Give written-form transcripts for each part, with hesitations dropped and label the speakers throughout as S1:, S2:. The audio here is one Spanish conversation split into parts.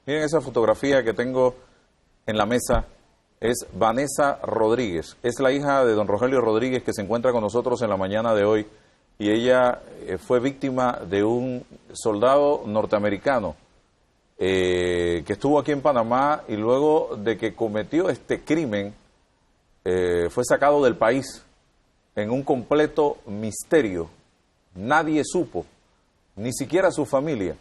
S1: Miren esa fotografía que tengo en la mesa. Es Vanessa Rodríguez. Es la hija de don Rogelio Rodríguez que se encuentra con nosotros en la mañana de hoy. Y ella fue víctima de un soldado norteamericano que estuvo aquí en Panamá y luego de que cometió este crimen fue sacado del país en un completo misterio. Nadie supo, ni siquiera su familia,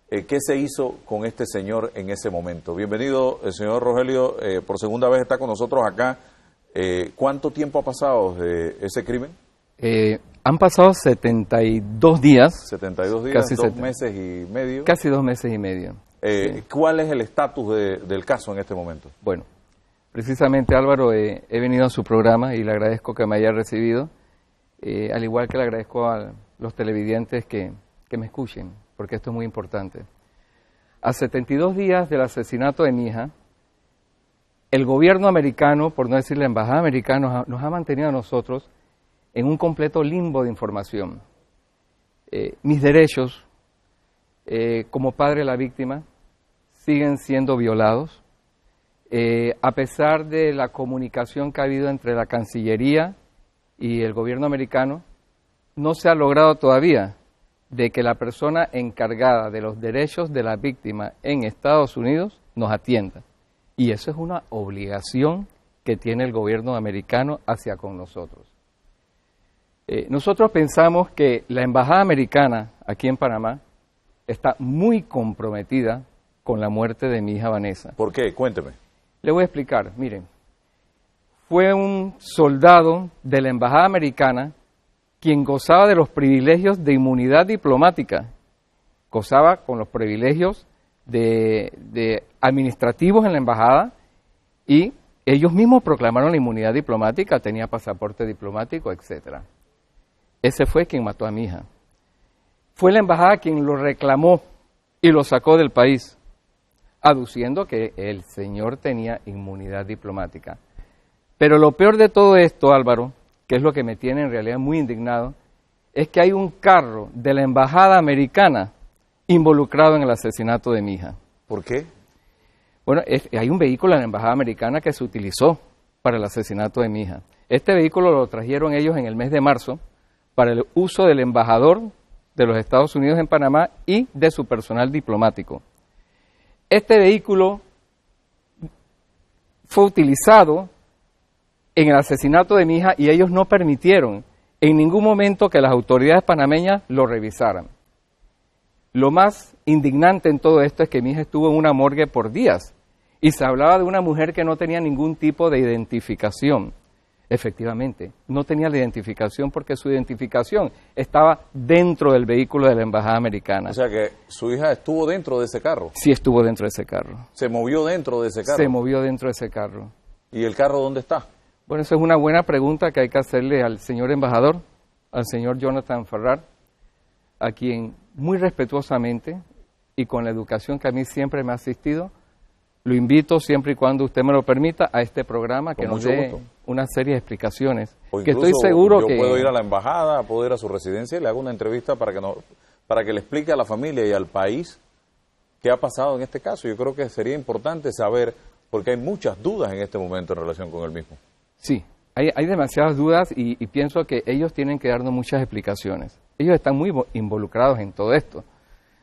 S1: qué se hizo con este señor en ese momento. Bienvenido, el señor Rogelio, por segunda vez está con nosotros acá. ¿Cuánto tiempo ha pasado de ese crimen?
S2: Han pasado 72 días.
S1: 72 días, casi 2 meses y medio.
S2: Casi 2 meses y medio. Sí.
S1: ¿Cuál es el estatus del caso en este momento?
S2: Bueno, precisamente Álvaro, he venido a su programa y le agradezco que me haya recibido, al igual que le agradezco a los televidentes que me escuchen, porque esto es muy importante. A 72 días del asesinato de mi hija, el gobierno americano, por no decir la embajada americana, nos ha mantenido a nosotros en un completo limbo de información. Mis derechos como padre de la víctima siguen siendo violados, a pesar de la comunicación que ha habido entre la Cancillería y el gobierno americano. No se ha logrado todavía de que la persona encargada de los derechos de la víctima en Estados Unidos nos atienda. Y eso es una obligación que tiene el gobierno americano hacia con nosotros. Nosotros pensamos que la embajada americana aquí en Panamá está muy comprometida con la muerte de mi hija Vanessa.
S1: ¿Por qué? Cuénteme.
S2: Le voy a explicar. Miren, fue un soldado de la embajada americana quien gozaba de los privilegios de inmunidad diplomática, gozaba con los privilegios de administrativos en la embajada y ellos mismos proclamaron la inmunidad diplomática, tenía pasaporte diplomático, etcétera. Ese fue quien mató a mi hija. Fue la embajada quien lo reclamó y lo sacó del país, aduciendo que el señor tenía inmunidad diplomática. Pero lo peor de todo esto, Álvaro, que es lo que me tiene en realidad muy indignado, es que hay un carro de la embajada americana involucrado en el asesinato de mi hija.
S1: ¿Por qué?
S2: Bueno, hay un vehículo de la embajada americana que se utilizó para el asesinato de mi hija. Este vehículo lo trajeron ellos en el mes de marzo para el uso del embajador de los Estados Unidos en Panamá y de su personal diplomático. Este vehículo fue utilizado en el asesinato de mi hija y ellos no permitieron en ningún momento que las autoridades panameñas lo revisaran. Lo más indignante en todo esto es que mi hija estuvo en una morgue por días y se hablaba de una mujer que no tenía ningún tipo de identificación. Efectivamente, no tenía la identificación porque su identificación estaba dentro del vehículo de la embajada americana.
S1: O sea que su hija estuvo dentro de ese carro.
S2: Sí, estuvo dentro de ese carro.
S1: ¿Se movió dentro de ese carro?
S2: Se movió dentro de ese carro.
S1: ¿Y el carro dónde está?
S2: Bueno, esa es una buena pregunta que hay que hacerle al señor embajador, al señor Jonathan Ferrar, a quien muy respetuosamente y con la educación que a mí siempre me ha asistido, lo invito siempre y cuando usted me lo permita a este programa que nos dé una serie de explicaciones.
S1: O
S2: que estoy seguro
S1: yo
S2: que
S1: puedo ir a la embajada, puedo ir a su residencia y le hago una entrevista para que le explique a la familia y al país qué ha pasado en este caso. Yo creo que sería importante saber, porque hay muchas dudas en este momento en relación con el mismo.
S2: Sí, hay demasiadas dudas y pienso que ellos tienen que darnos muchas explicaciones. Ellos están muy involucrados en todo esto.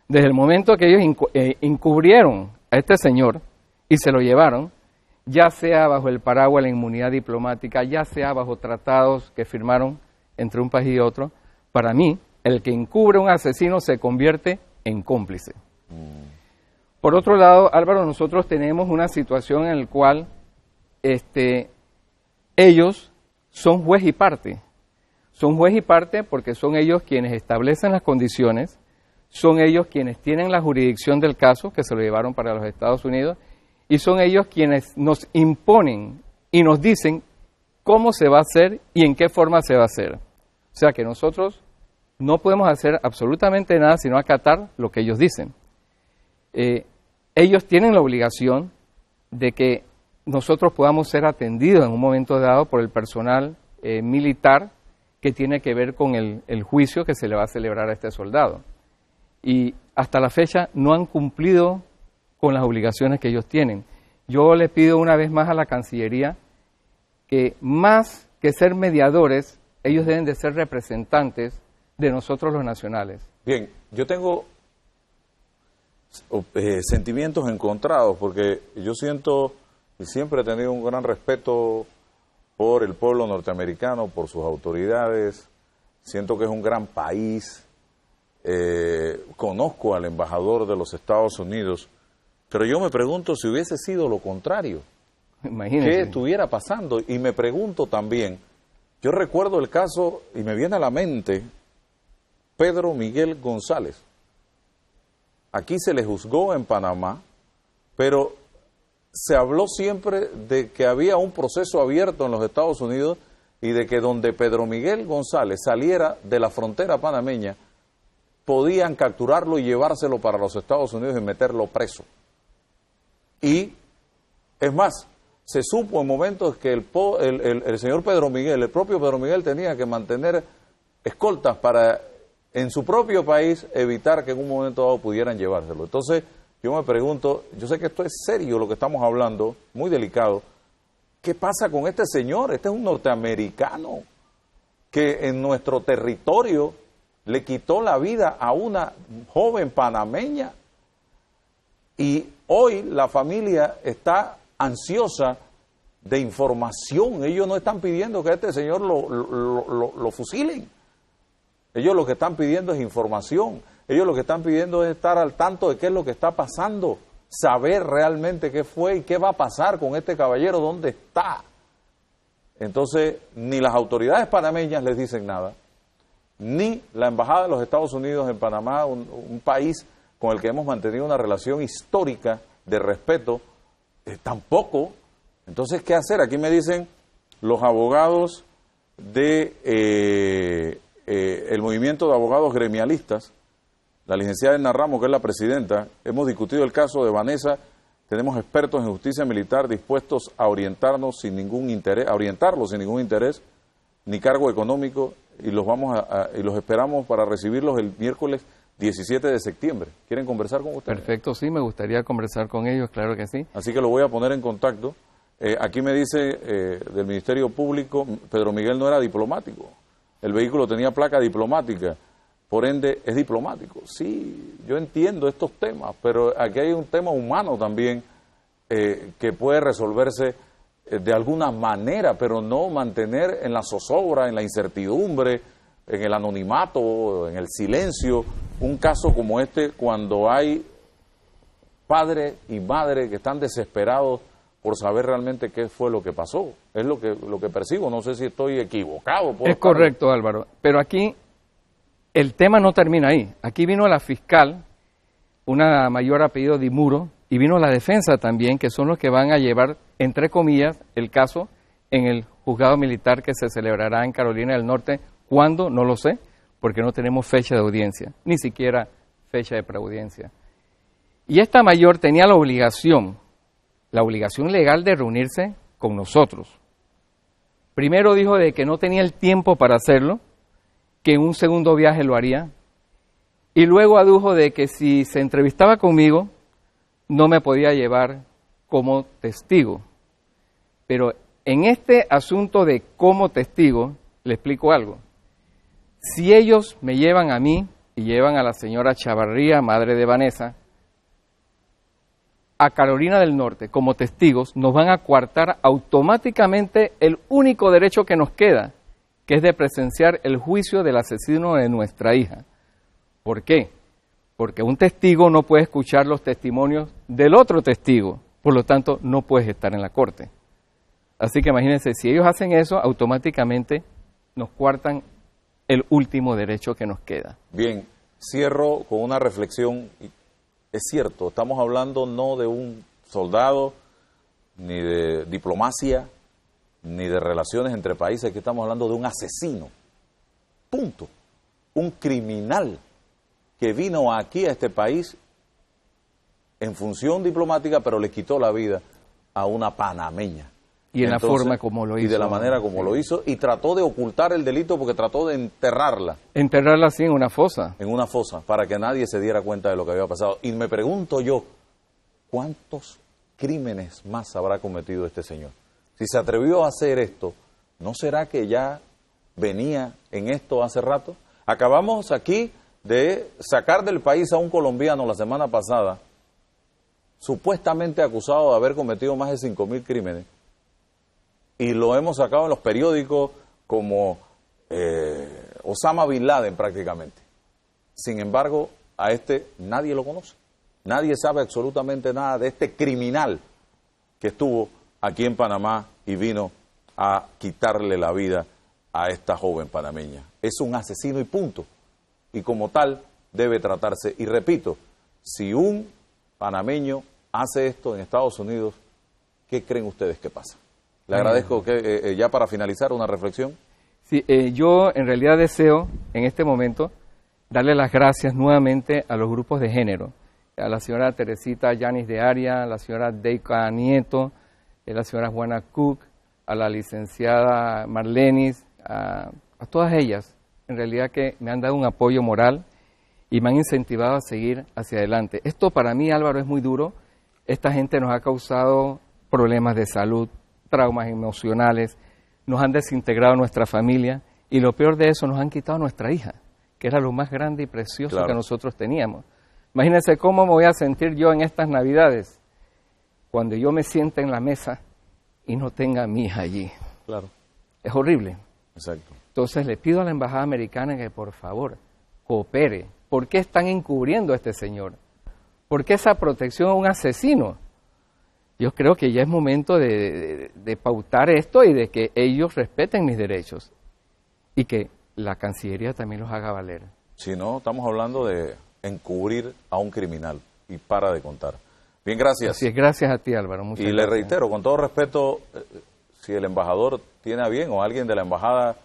S2: Desde el momento que ellos encubrieron a este señor y se lo llevaron, ya sea bajo el paraguas de la inmunidad diplomática, ya sea bajo tratados que firmaron entre un país y otro, para mí, el que encubre a un asesino se convierte en cómplice. Por otro lado, Álvaro, nosotros tenemos una situación en la cual ellos son juez y parte. Son juez y parte porque son ellos quienes establecen las condiciones, son ellos quienes tienen la jurisdicción del caso, que se lo llevaron para los Estados Unidos, y son ellos quienes nos imponen y nos dicen cómo se va a hacer y en qué forma se va a hacer. O sea que nosotros no podemos hacer absolutamente nada sino acatar lo que ellos dicen. Ellos tienen la obligación de que nosotros podamos ser atendidos en un momento dado por el personal militar que tiene que ver con el juicio que se le va a celebrar a este soldado. Y hasta la fecha no han cumplido con las obligaciones que ellos tienen. Yo le pido una vez más a la Cancillería que más que ser mediadores, ellos deben de ser representantes de nosotros los nacionales.
S1: Bien, yo tengo sentimientos encontrados porque yo siento y siempre he tenido un gran respeto por el pueblo norteamericano, por sus autoridades, siento que es un gran país, conozco al embajador de los Estados Unidos, pero yo me pregunto si hubiese sido lo contrario.
S2: Imagínense.
S1: ¿Qué estuviera pasando? Y me pregunto también, yo recuerdo el caso, y me viene a la mente, Pedro Miguel González. Aquí se le juzgó en Panamá, pero se habló siempre de que había un proceso abierto en los Estados Unidos y de que donde Pedro Miguel González saliera de la frontera panameña, podían capturarlo y llevárselo para los Estados Unidos y meterlo preso. Y, es más, se supo en momentos que el señor Pedro Miguel, el propio Pedro Miguel, tenía que mantener escoltas para, en su propio país, evitar que en un momento dado pudieran llevárselo. Entonces, yo me pregunto, yo sé que esto es serio lo que estamos hablando, muy delicado, ¿qué pasa con este señor? Este es un norteamericano que en nuestro territorio le quitó la vida a una joven panameña y hoy la familia está ansiosa de información. Ellos no están pidiendo que a este señor lo fusilen. Ellos lo que están pidiendo es información. Ellos lo que están pidiendo es estar al tanto de qué es lo que está pasando, saber realmente qué fue y qué va a pasar con este caballero, dónde está. Entonces, ni las autoridades panameñas les dicen nada, ni la Embajada de los Estados Unidos en Panamá, un país con el que hemos mantenido una relación histórica de respeto, tampoco. Entonces, ¿qué hacer? Aquí me dicen los abogados de el movimiento de abogados gremialistas, la licenciada Edna Ramos, que es la presidenta, hemos discutido el caso de Vanessa, tenemos expertos en justicia militar dispuestos a orientarnos sin ningún interés, a orientarlos sin ningún interés, ni cargo económico, y los esperamos para recibirlos el miércoles 17 de septiembre. ¿Quieren conversar con ustedes?
S2: Perfecto, sí, me gustaría conversar con ellos, claro que sí.
S1: Así que lo voy a poner en contacto. Aquí me dice del Ministerio Público, Pedro Miguel no era diplomático, el vehículo tenía placa diplomática, por ende es diplomático. Sí, yo entiendo estos temas, pero aquí hay un tema humano también que puede resolverse de alguna manera, pero no mantener en la zozobra, en la incertidumbre, en el anonimato, en el silencio, un caso como este cuando hay padre y madre que están desesperados por saber realmente qué fue lo que pasó. Es lo que percibo, no sé si estoy equivocado.
S2: Es correcto, Álvaro, pero aquí el tema no termina ahí. Aquí vino la fiscal, una mayor apellido Dimuro, y vino la defensa también, que son los que van a llevar, entre comillas, el caso en el juzgado militar que se celebrará en Carolina del Norte. ¿Cuándo? No lo sé, porque no tenemos fecha de audiencia, ni siquiera fecha de preaudiencia. Y esta mayor tenía la obligación legal de reunirse con nosotros. Primero dijo de que no tenía el tiempo para hacerlo, que en un segundo viaje lo haría, y luego adujo de que si se entrevistaba conmigo, no me podía llevar como testigo. Pero en este asunto de como testigo, le explico algo. Si ellos me llevan a mí y llevan a la señora Chavarría, madre de Vanessa, a Carolina del Norte como testigos, nos van a coartar automáticamente el único derecho que nos queda, que es de presenciar el juicio del asesino de nuestra hija. ¿Por qué? Porque un testigo no puede escuchar los testimonios del otro testigo, por lo tanto no puedes estar en la corte. Así que imagínense, si ellos hacen eso, automáticamente nos coartan el último derecho que nos queda.
S1: Bien, cierro con una reflexión. Es cierto, estamos hablando no de un soldado, ni de diplomacia, ni de relaciones entre países, aquí estamos hablando de un asesino. Punto. Un criminal que vino aquí a este país en función diplomática, pero le quitó la vida a una panameña.
S2: Y en la forma como lo hizo.
S1: Y de la manera como lo hizo, y trató de ocultar el delito porque trató de enterrarla.
S2: Enterrarla así en una fosa.
S1: En una fosa, para que nadie se diera cuenta de lo que había pasado. Y me pregunto yo, ¿cuántos crímenes más habrá cometido este señor? Si se atrevió a hacer esto, ¿no será que ya venía en esto hace rato? Acabamos aquí de sacar del país a un colombiano la semana pasada, supuestamente acusado de haber cometido más de 5.000 crímenes, y lo hemos sacado en los periódicos como Osama Bin Laden prácticamente. Sin embargo, a este nadie lo conoce. Nadie sabe absolutamente nada de este criminal que estuvo aquí en Panamá y vino a quitarle la vida a esta joven panameña. Es un asesino y punto. Y como tal debe tratarse. Y repito, si un panameño hace esto en Estados Unidos, ¿qué creen ustedes que pasa? Le agradezco que ya para finalizar una reflexión.
S2: Sí, yo en realidad deseo en este momento darle las gracias nuevamente a los grupos de género, a la señora Teresita Yanis de Aria, a la señora Deika Nieto, a la señora Juana Cook, a la licenciada Marlenis, a todas ellas, en realidad que me han dado un apoyo moral y me han incentivado a seguir hacia adelante. Esto para mí, Álvaro, es muy duro. Esta gente nos ha causado problemas de salud, traumas emocionales, nos han desintegrado nuestra familia y lo peor de eso, nos han quitado nuestra hija, que era lo más grande y precioso que nosotros teníamos. Imagínense cómo me voy a sentir yo en estas Navidades cuando yo me siente en la mesa y no tenga a mi hija allí.
S1: Claro.
S2: Es horrible.
S1: Exacto.
S2: Entonces le pido a la Embajada Americana que por favor coopere. ¿Por qué están encubriendo a este señor? ¿Por qué esa protección a un asesino? Yo creo que ya es momento de pautar esto y de que ellos respeten mis derechos y que la Cancillería también los haga valer.
S1: Si no, estamos hablando de encubrir a un criminal y para de contar. Bien, gracias.
S2: Así es, gracias a ti, Álvaro. Muchas
S1: y
S2: gracias.
S1: le reitero, con todo respeto, si el embajador tiene a bien o alguien de la embajada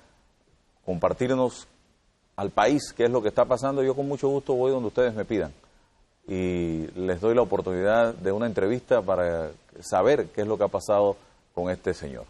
S1: compartirnos al país qué es lo que está pasando, yo con mucho gusto voy donde ustedes me pidan y les doy la oportunidad de una entrevista para saber qué es lo que ha pasado con este señor.